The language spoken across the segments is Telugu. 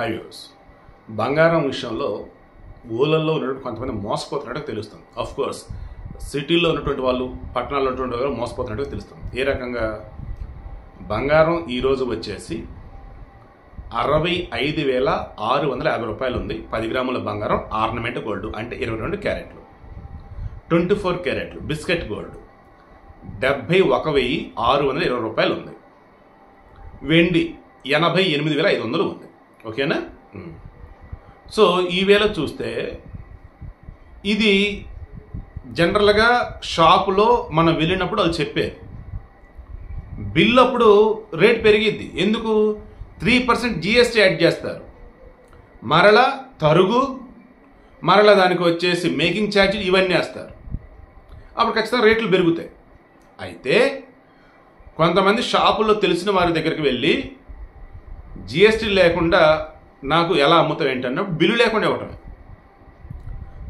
హైవ్యూస్ బంగారం విషయంలో ఊళ్ళల్లో ఉన్నటువంటి కొంతమంది మోసపోతున్నట్టు తెలుస్తుంది. ఆఫ్ కోర్స్ సిటీలో ఉన్నటువంటి వాళ్ళు, పట్టణాల్లో ఉన్నటువంటి వాళ్ళు మోసపోతున్నట్టు తెలుస్తుంది. ఏ రకంగా బంగారం ఈరోజు వచ్చేసి 65,650 రూపాయలు ఉంది. 10 గ్రాముల బంగారం ఆర్నమెంట్ గోల్డ్ అంటే 22 క్యారెట్లు, 24 క్యారెట్లు బిస్కెట్ గోల్డ్ 71,620 రూపాయలు ఉంది. వెండి 88,500 ఉంది. ఓకేనా? సో ఈ వేళ చూస్తే ఇది జనరల్గా షాపులో మనం వెళ్ళినప్పుడు వాళ్ళు చెప్పేది బిల్ అప్పుడు రేట్ పెరిగిద్ది. ఎందుకు? 3% GST యాడ్ చేస్తారు, మరలా తరుగు, మరలా దానికి వచ్చేసి మేకింగ్ ఛార్జీలు ఇవన్నీ వేస్తారు. అప్పుడు ఖచ్చితంగా రేట్లు పెరుగుతాయి. అయితే కొంతమంది షాపుల్లో తెలిసిన వారి దగ్గరికి వెళ్ళి GST లేకుండా నాకు ఎలా అమ్ముతావు ఏంటన్నప్పుడు బిల్లు లేకుండా ఇవ్వటమే.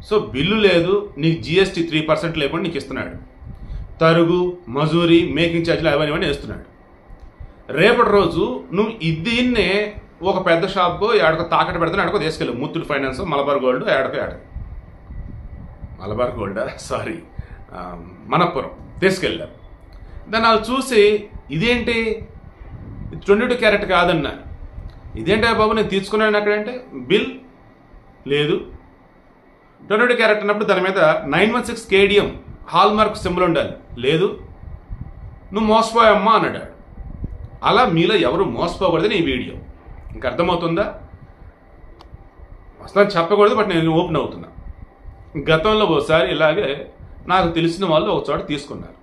సో బిల్లు లేదు, నీకు GST 3% లేకుండా నీకు ఇస్తున్నాడు. తరుగు, మజూరీ, మేకింగ్ ఛార్జీలు అవన్నీ వేస్తున్నాడు. రేపటి రోజు నువ్వు దీన్నే ఒక పెద్ద షాప్కో ఏడకో తాకట్టు పెడతాను, ఆడకో తీసుకెళ్ళి Muthoot finance, Malabar gold, Malabar gold Manappuram తీసుకెళ్ళారు. దాన్ని వాళ్ళు చూసి ఇదేంటి 22 క్యారెట్ కాదన్నారు. ఇదేంటి బాబు నేను తీసుకున్నాను అక్కడంటే బిల్ లేదు. 22 క్యారెట్ అన్నప్పుడు దాని మీద 916 KDM హాల్ మార్క్ సింబల్ ఉండాలి, లేదు. నువ్వు మోసపోయామ్మా అన్నాడు. అలా మీలో ఎవరు మోసపోకూడదని ఈ వీడియో. ఇంక అర్థమవుతుందా? అసలు చెప్పకూడదు, బట్ నేను ఓపెన్ అవుతున్నా. గతంలో ఒకసారి ఇలాగే నాకు తెలిసిన వాళ్ళు ఒక చోట తీసుకున్నారు.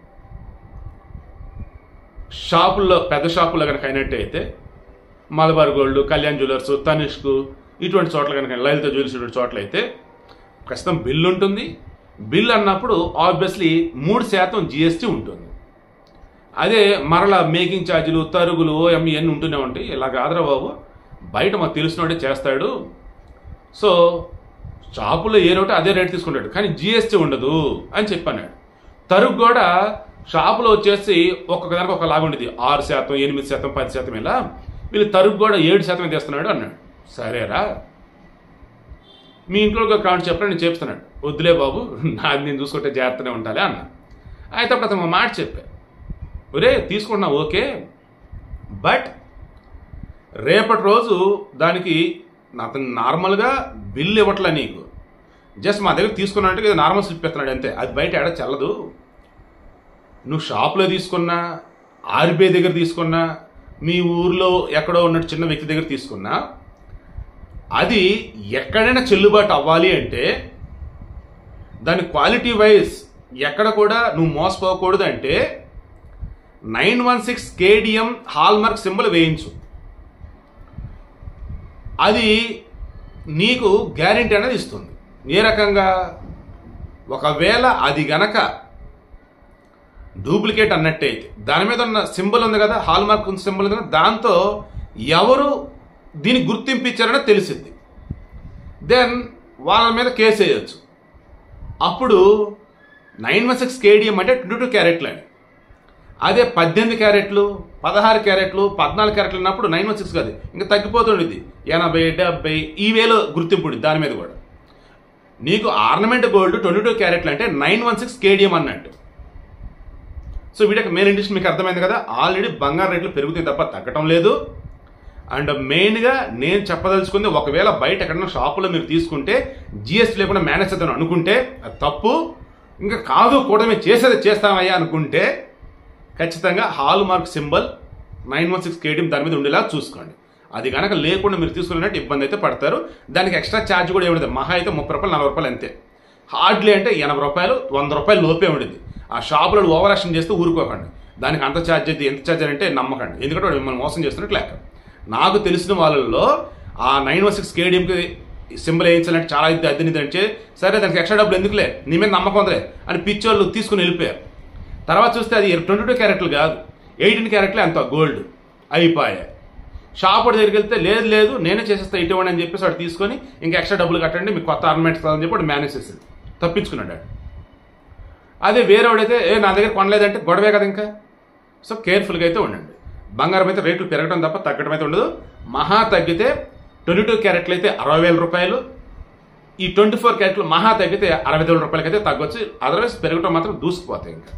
షాపుల్లో, పెద్ద షాపుల్లో కనుక అయినట్టయితే మలబార్ గోల్డ్, కళ్యాణ్ జ్యువెలర్స్, తనిష్క్ ఇటువంటి చోట్ల కనుక, లలిత జ్యువెలర్స్ ఇటువంటి చోట్ల అయితే ప్రస్తుతం బిల్ ఉంటుంది. బిల్ అన్నప్పుడు ఆబ్వియస్లీ 3% GST ఉంటుంది. అదే మరలా మేకింగ్ ఛార్జీలు, తరుగులు, ఇవన్నీ ఉంటూనే ఉంటాయి. ఇలా కాదురా బాబు, బయట మాకు తెలిసినోడే చేస్తాడు. సో షాపులో ఏ రేటు అదే రేటు తీసుకుంటాడు, కానీ GST ఉండదు అని చెప్పన్నాడు. తరుగు కూడా షాపులో వచ్చేసి ఒక్కొక్క దానికి ఒక లాగా ఉండేది, 6%, 8%, 10% ఇలా. వీళ్ళు తరుగు కూడా 7% తీస్తున్నాడు అన్నాడు. సరేరా, మీ ఇంట్లో కావాలి చెప్పండి, నేను చెప్తున్నాడు. వద్దులే బాబు, నాది నేను చూసుకుంటే జాగ్రత్తనే ఉంటాలే అన్నా. అయితే అప్పుడు అతను మాట చెప్పా, ఒరే తీసుకుంటున్నా ఓకే, బట్ రేపటి రోజు దానికి అతను నార్మల్గా బిల్ ఇవ్వట్లే, నీకు జస్ట్ మా దగ్గర తీసుకున్నట్టు నార్మల్ స్లిప్ ఇస్తున్నాడు అంతే. అది బయట ఎడ చల్లదు. నువ్వు షాప్లో తీసుకున్నా, RBI దగ్గర తీసుకున్నా, మీ ఊర్లో ఎక్కడో ఉన్నట్టు చిన్న వ్యక్తి దగ్గర తీసుకున్నా, అది ఎక్కడైనా చెల్లుబాటు అవ్వాలి అంటే దాని క్వాలిటీ వైజ్ ఎక్కడ కూడా నువ్వు మోసపోకూడదు అంటే 916 KDM హాల్ మార్క్ సింబల్ వేయించు. అది నీకు గ్యారెంటీ అనేది ఇస్తుంది. ఏ రకంగా? ఒకవేళ అది గనక డూప్లికేట్ అన్నట్టయితే దాని మీద ఉన్న సింబల్ ఉంది కదా, హాల్ మార్క్ సింబల్ ఉంది కదా, దాంతో ఎవరు దీన్ని గుర్తింపు ఇచ్చారని తెలిసింది. దెన్ వాళ్ళ మీద కేసు వేయచ్చు. అప్పుడు 916 KDM అంటే 22 క్యారెట్లు అని. అదే 18 క్యారెట్లు, 16 క్యారెట్లు, 14 క్యారెట్లు అన్నప్పుడు 916 కాదు, ఇంకా తగ్గిపోతుండేది. 80, 70 ఈ వేలో గుర్తింపు దాని మీద కూడా. నీకు ఆర్నమెంట్ గోల్డ్ 22 క్యారెట్లు అంటే 916 KDM అన్నట్టు. సో వీటికి మెయిన్ ఇంట్రెస్ట్ మీకు అర్థమైంది కదా. ఆల్రెడీ బంగారు రేట్లు పెరుగుతాయి తప్ప తగ్గటం లేదు. అండ్ మెయిన్గా నేను చెప్పదలుచుకుంది, ఒకవేళ బయట ఎక్కడన్నా షాపులో మీరు తీసుకుంటే GST లేకుండా మేనేజ్ చేద్దాం అనుకుంటే అది తప్పు. ఇంకా కాదు, కూటమి చేసేది చేస్తామయ్యా అనుకుంటే ఖచ్చితంగా హాల్ మార్క్ సింబల్ 916 KDM దాని మీద ఉండేలా చూసుకోండి. అది కనుక లేకుండా మీరు తీసుకున్నట్టు ఇబ్బంది అయితే పడతారు. దానికి ఎక్స్ట్రా ఛార్జ్ కూడా ఏముండదు, మహా అయితే 30 రూపాయలు, 40 రూపాయలు అంతే. హార్డ్లీ అంటే 80 రూపాయలు, 100 రూపాయలు లోపే ఉండేది. ఆ షాపులో ఓవర్ యాక్షన్ చేస్తే ఊరుకోకండి. దానికి అంత ఛార్జ్ అయితే ఎంత ఛార్జ్ అంటే నమ్మకండి, ఎందుకంటే వాడు మిమ్మల్ని మోసం చేస్తున్నట్టు లెక్క. నాకు తెలిసిన వాళ్ళల్లో ఆ 916 KDMకి సింబల్ వేయించాలంటే చాలా అద్దెనిది అంటే, సరే దానికి ఎక్స్ట్రా డబ్బులు ఎందుకులే, నీ మీద నమ్మకం ఉందిలే అని పిచ్చోళ్ళు తీసుకుని వెళ్ళిపోయారు. తర్వాత చూస్తే అది 22 క్యారెట్లు కాదు, 18 క్యారెట్లే అంత గోల్డ్ అయిపోయాయి. షాప్ దగ్గరికి వెళ్తే లేదు లేదు నేనే చేసేస్తా ఇటువంటి అని చెప్పేసి వాడు తీసుకొని ఇంకా ఎక్స్ట్రా డబ్బులు కట్టండి, మీకు కొత్త ఆర్నమెంట్స్ కాదని చెప్పి వాడు మేనేజ్ చేసేది, తప్పించుకున్నాడు. అదే వేరేవాడైతే నా దగ్గర కొనలేదంటే గొడవే కదా ఇంకా. సో కేర్ఫుల్గా అయితే ఉండండి. బంగారం అయితే రేట్లు పెరగడం తప్ప తగ్గడం అయితే ఉండదు. మహా తగ్గితే 22 క్యారెట్లు అయితే 60,000 రూపాయలు, ఈ 24 క్యారెట్లు మహా తగ్గితే 60,000 రూపాయలకైతే తగ్గొచ్చు. అదర్వైజ్ పెరగటం మాత్రం దూసుకుపోతాయి ఇంకా.